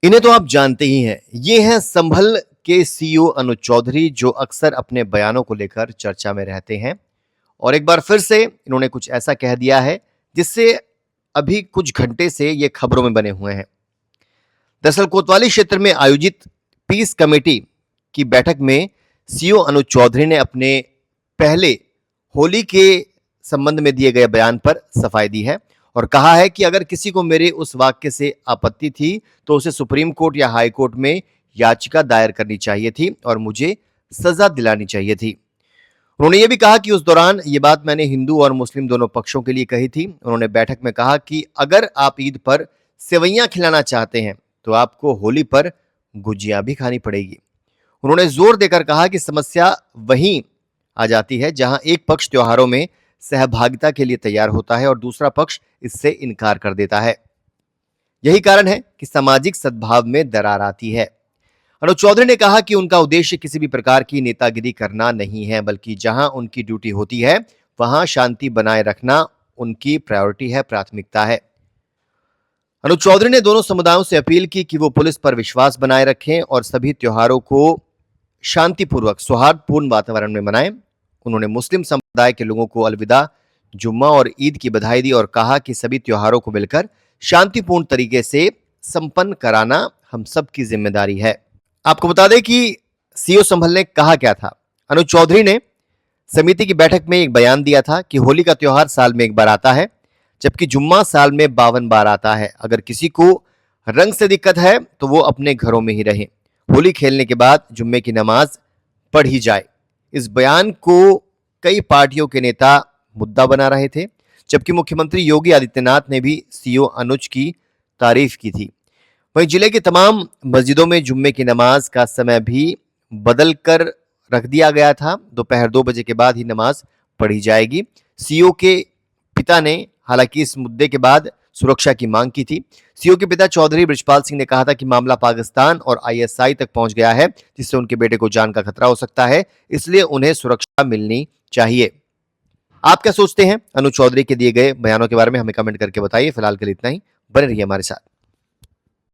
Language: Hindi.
इन्हें तो आप जानते ही हैं। ये हैं संभल के सीईओ अनुज चौधरी, जो अक्सर अपने बयानों को लेकर चर्चा में रहते हैं। और एक बार फिर से इन्होंने कुछ ऐसा कह दिया है जिससे अभी कुछ घंटे से ये खबरों में बने हुए हैं। दरअसल कोतवाली क्षेत्र में आयोजित पीस कमेटी की बैठक में सीईओ अनुज चौधरी ने अपने पहले होली के संबंध में दिए गए बयान पर सफाई दी है और कहा है कि अगर किसी को मेरे उस वाक्य से आपत्ति थी तो उसे सुप्रीम कोर्ट या हाई कोर्ट में याचिका दायर करनी चाहिए थी और मुझे सजा दिलानी चाहिए थी। उन्होंने ये भी कहा कि उस दौरान ये बात मैंने हिंदू और मुस्लिम दोनों पक्षों के लिए कही थी। उन्होंने बैठक में कहा कि अगर आप ईद पर सेवैयां खिलाना चाहते हैं तो आपको होली पर गुजिया भी खानी पड़ेगी। उन्होंने जोर देकर कहा कि समस्या वहीं आ जाती है जहां एक पक्ष त्योहारों में सहभागिता के लिए तैयार होता है और दूसरा पक्ष इससे इनकार कर देता है। यही कारण है कि सामाजिक सद्भाव में दरार आती है। अनुज चौधरी ने कहा कि उनका उद्देश्य किसी भी प्रकार की नेतागिरी करना नहीं है, बल्कि जहां उनकी ड्यूटी होती है वहां शांति बनाए रखना उनकी प्रायोरिटी है, प्राथमिकता है। अनुज चौधरी ने दोनों समुदायों से अपील की कि वो पुलिस पर विश्वास बनाए रखें और सभी त्योहारों को शांतिपूर्वक सौहार्दपूर्ण वातावरण में मनाएं। उन्होंने मुस्लिम समुदाय के लोगों को अलविदा, जुम्मा और ईद की बधाई दी और कहा कि सभी त्योहारों को मिलकर शांतिपूर्ण तरीके से संपन्न कराना हम सब की जिम्मेदारी है। आपको बता दें कि सीईओ संभल ने कहा क्या था। अनुज चौधरी ने समिति की बैठक में एक बयान दिया था कि होली का त्योहार साल में एक बार आता है, जबकि जुम्मा साल में 52 बार आता है। अगर किसी को रंग से दिक्कत है तो वो अपने घरों में ही रहे। होली खेलने के बाद जुम्मे की नमाज पढ़ी जाए। इस बयान को कई पार्टियों के नेता मुद्दा बना रहे थे, जबकि मुख्यमंत्री योगी आदित्यनाथ ने भी सीईओ अनुज की तारीफ की थी। वहीं जिले के तमाम मस्जिदों में जुम्मे की नमाज का समय भी बदल कर रख दिया गया था। दोपहर 2 बजे के बाद ही नमाज पढ़ी जाएगी। सीईओ के पिता ने हालांकि इस मुद्दे के बाद सुरक्षा की मांग की थी। सीईओ के पिता चौधरी बृजपाल सिंह ने कहा था कि मामला पाकिस्तान और आईएसआई तक पहुंच गया है, जिससे उनके बेटे को जान का खतरा हो सकता है, इसलिए उन्हें सुरक्षा मिलनी चाहिए। आप क्या सोचते हैं अनुज चौधरी के दिए गए बयानों के बारे में? हमें कमेंट करके बताइए। फिलहाल के लिए इतना ही। बने रहिए हमारे साथ।